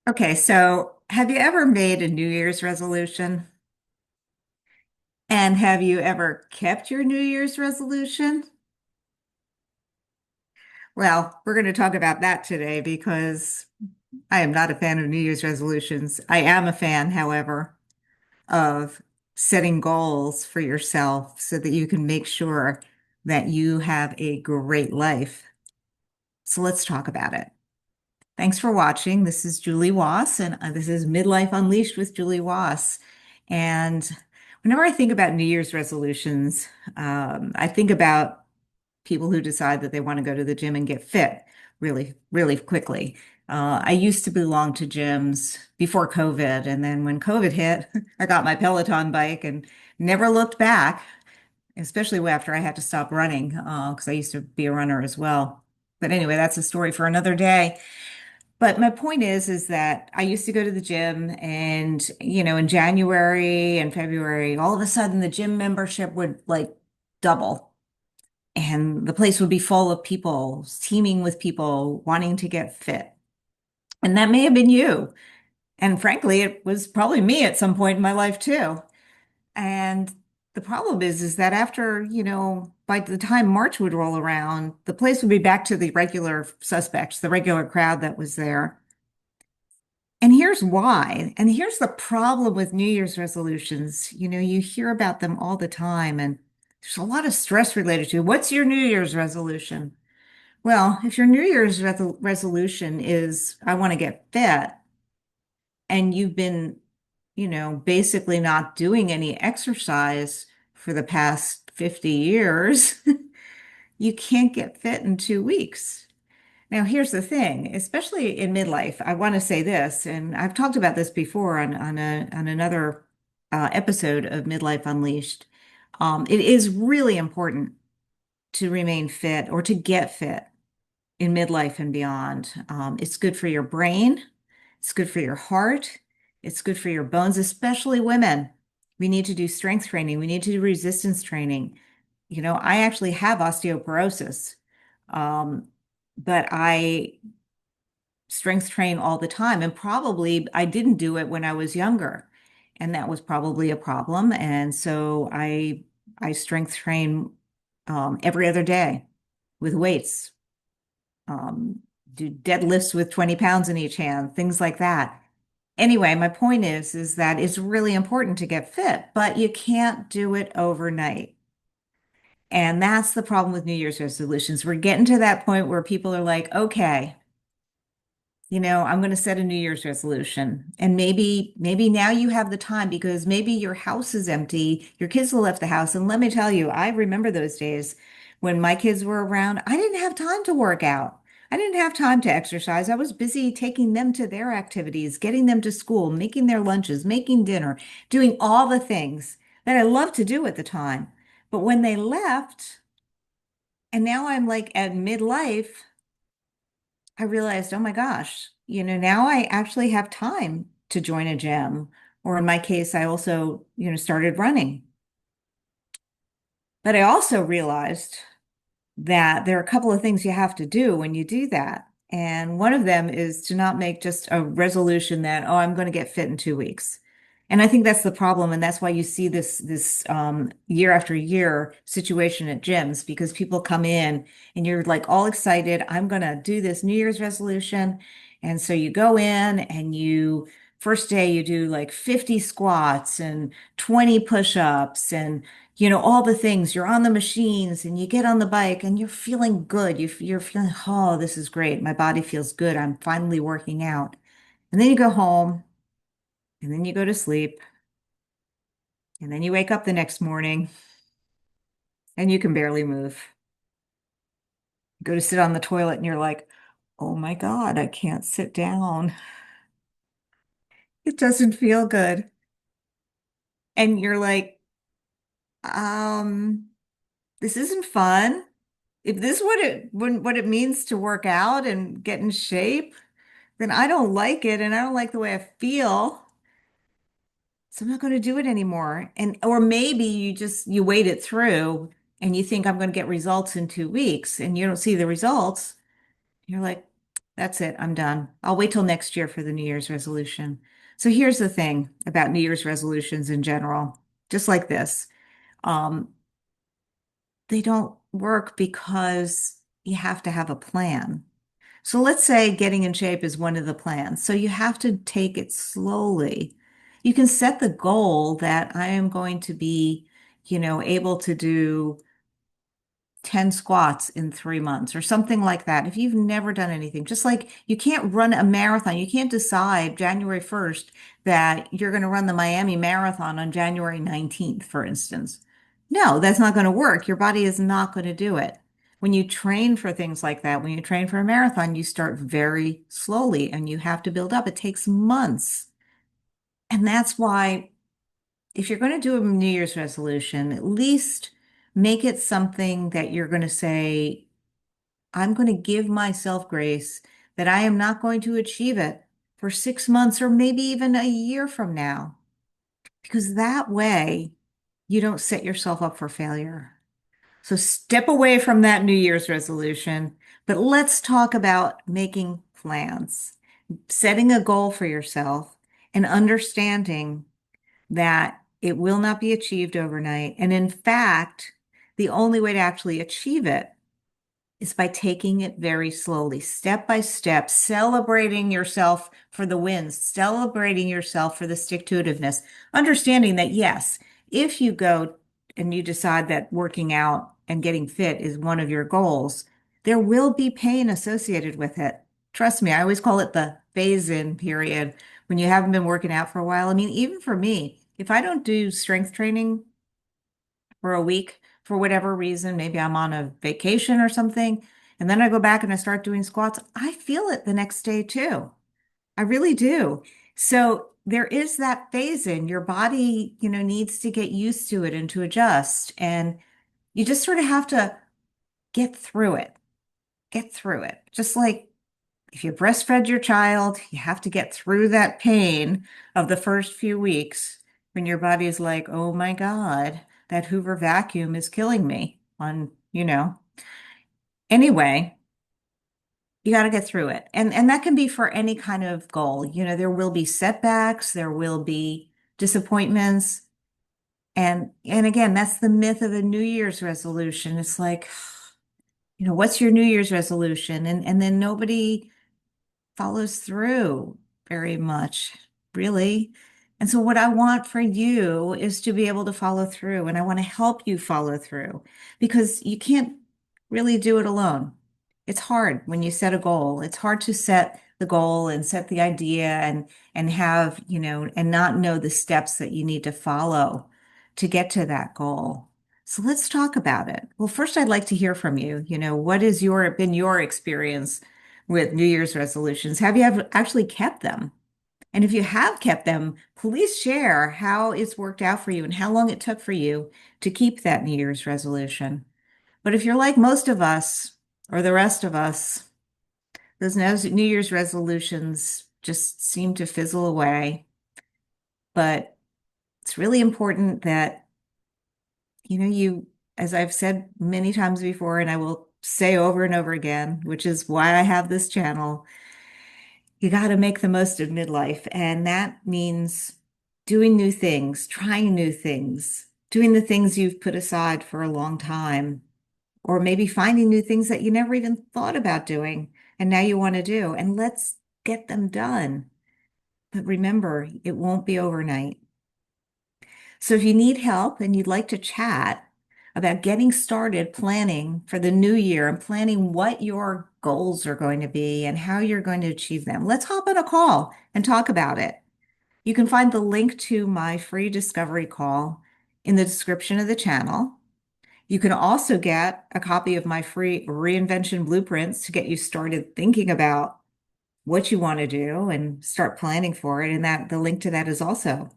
Okay, so have you ever made a New Year's resolution? And have you ever kept your New Year's resolution? Well, we're going to talk about that today because I am not a fan of New Year's resolutions. I am a fan, however, of setting goals for yourself so that you can make sure that you have a great life. So let's talk about it. Thanks for watching. This is Julie Waas, and this is Midlife Unleashed with Julie Waas. And whenever I think about New Year's resolutions, I think about people who decide that they want to go to the gym and get fit really, really quickly. I used to belong to gyms before COVID, and then when COVID hit, I got my Peloton bike and never looked back, especially after I had to stop running, because I used to be a runner as well. But anyway, that's a story for another day. But my point is that I used to go to the gym and, in January and February, all of a sudden the gym membership would like double and the place would be full of people, teeming with people wanting to get fit. And that may have been you. And frankly, it was probably me at some point in my life too. And the problem is that after, by the time March would roll around, the place would be back to the regular suspects, the regular crowd that was there. And here's why. And here's the problem with New Year's resolutions. You hear about them all the time, and there's a lot of stress related to what's your New Year's resolution? Well, if your New Year's resolution is, I want to get fit, and you've been, basically not doing any exercise for the past 50 years, you can't get fit in 2 weeks. Now, here's the thing, especially in midlife, I want to say this, and I've talked about this before on another episode of Midlife Unleashed. It is really important to remain fit or to get fit in midlife and beyond. It's good for your brain, it's good for your heart, it's good for your bones, especially women. We need to do strength training, we need to do resistance training. I actually have osteoporosis, um, but I strength train all the time. And probably I didn't do it when I was younger. And that was probably a problem. And so I strength train every other day with weights, um, do deadlifts with 20 pounds in each hand, things like that. Anyway, my point is that it's really important to get fit, but you can't do it overnight. And that's the problem with New Year's resolutions. We're getting to that point where people are like, okay, I'm going to set a New Year's resolution. And maybe now you have the time because maybe your house is empty, your kids have left the house. And let me tell you, I remember those days when my kids were around. I didn't have time to work out. I didn't have time to exercise. I was busy taking them to their activities, getting them to school, making their lunches, making dinner, doing all the things that I loved to do at the time. But when they left, and now I'm like at midlife, I realized, oh my gosh, now I actually have time to join a gym. Or in my case, I also, started running. But I also realized that there are a couple of things you have to do when you do that. And one of them is to not make just a resolution that, oh, I'm going to get fit in 2 weeks. And I think that's the problem. And that's why you see this year after year situation at gyms because people come in and you're like all excited. I'm going to do this New Year's resolution. And so you go in and first day you do like 50 squats and 20 push-ups and all the things. You're on the machines and you get on the bike and you're feeling good. You're feeling, oh, this is great. My body feels good. I'm finally working out. And then you go home and then you go to sleep and then you wake up the next morning and you can barely move. Go to sit on the toilet and you're like, oh my God, I can't sit down. It doesn't feel good. And you're like, um, this isn't fun. If this is what it means to work out and get in shape, then I don't like it and I don't like the way I feel. So I'm not going to do it anymore. And or maybe you wait it through and you think I'm going to get results in 2 weeks and you don't see the results. You're like, That's it. I'm done. I'll wait till next year for the New Year's resolution. So here's the thing about New Year's resolutions in general, just like this. Um, they don't work because you have to have a plan. So let's say getting in shape is one of the plans. So you have to take it slowly. You can set the goal that I am going to be, able to do 10 squats in 3 months or something like that. If you've never done anything, just like you can't run a marathon, you can't decide January 1st that you're going to run the Miami Marathon on January 19th, for instance. No, that's not going to work. Your body is not going to do it. When you train for things like that, when you train for a marathon, you start very slowly and you have to build up. It takes months. And that's why if you're going to do a New Year's resolution, at least make it something that you're going to say, I'm going to give myself grace that I am not going to achieve it for 6 months or maybe even a year from now, because that way you don't set yourself up for failure. So step away from that New Year's resolution, but let's talk about making plans, setting a goal for yourself, and understanding that it will not be achieved overnight. And in fact, the only way to actually achieve it is by taking it very slowly, step by step, celebrating yourself for the wins, celebrating yourself for the stick-to-itiveness, understanding that, yes, if you go and you decide that working out and getting fit is one of your goals, there will be pain associated with it. Trust me, I always call it the phase-in period when you haven't been working out for a while. I mean, even for me, if I don't do strength training for a week for whatever reason. Maybe I'm on a vacation or something. And then I go back and I start doing squats. I feel it the next day too. I really do. So there is that phase in your body, needs to get used to it and to adjust. And you just sort of have to get through it, get through it. Just like if you breastfed your child, you have to get through that pain of the first few weeks when your body's like, oh my God, that Hoover vacuum is killing me Anyway, you got to get through it. And that can be for any kind of goal. There will be setbacks, there will be disappointments. And again, that's the myth of a New Year's resolution. It's like, what's your New Year's resolution? And then nobody follows through very much, really. And so, what I want for you is to be able to follow through, and I want to help you follow through because you can't really do it alone. It's hard when you set a goal. It's hard to set the goal and set the idea and have, and not know the steps that you need to follow to get to that goal. So let's talk about it. Well, first, I'd like to hear from you. What has been your experience with New Year's resolutions? Have you ever actually kept them? And if you have kept them, please share how it's worked out for you and how long it took for you to keep that New Year's resolution. But if you're like most of us or the rest of us, those New Year's resolutions just seem to fizzle away. But it's really important that, as I've said many times before, and I will say over and over again, which is why I have this channel, you got to make the most of midlife. And that means doing new things, trying new things, doing the things you've put aside for a long time, or maybe finding new things that you never even thought about doing and now you want to do. And let's get them done. But remember, it won't be overnight. So if you need help and you'd like to chat about getting started planning for the new year and planning what your goals are going to be and how you're going to achieve them, let's hop on a call and talk about it. You can find the link to my free discovery call in the description of the channel. You can also get a copy of my free reinvention blueprints to get you started thinking about what you want to do and start planning for it. And the link to that is also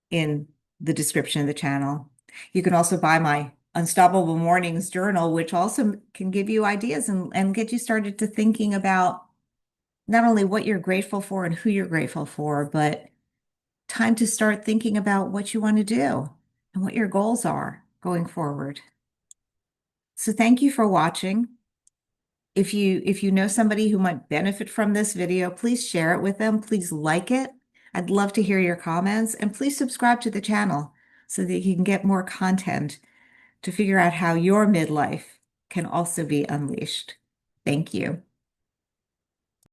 in the description of the channel. You can also buy my Unstoppable Mornings journal, which also can give you ideas and get you started to thinking about not only what you're grateful for and who you're grateful for, but time to start thinking about what you want to do and what your goals are going forward. So thank you for watching. If you know somebody who might benefit from this video, please share it with them. Please like it. I'd love to hear your comments, and please subscribe to the channel so that you can get more content to figure out how your midlife can also be unleashed. Thank you.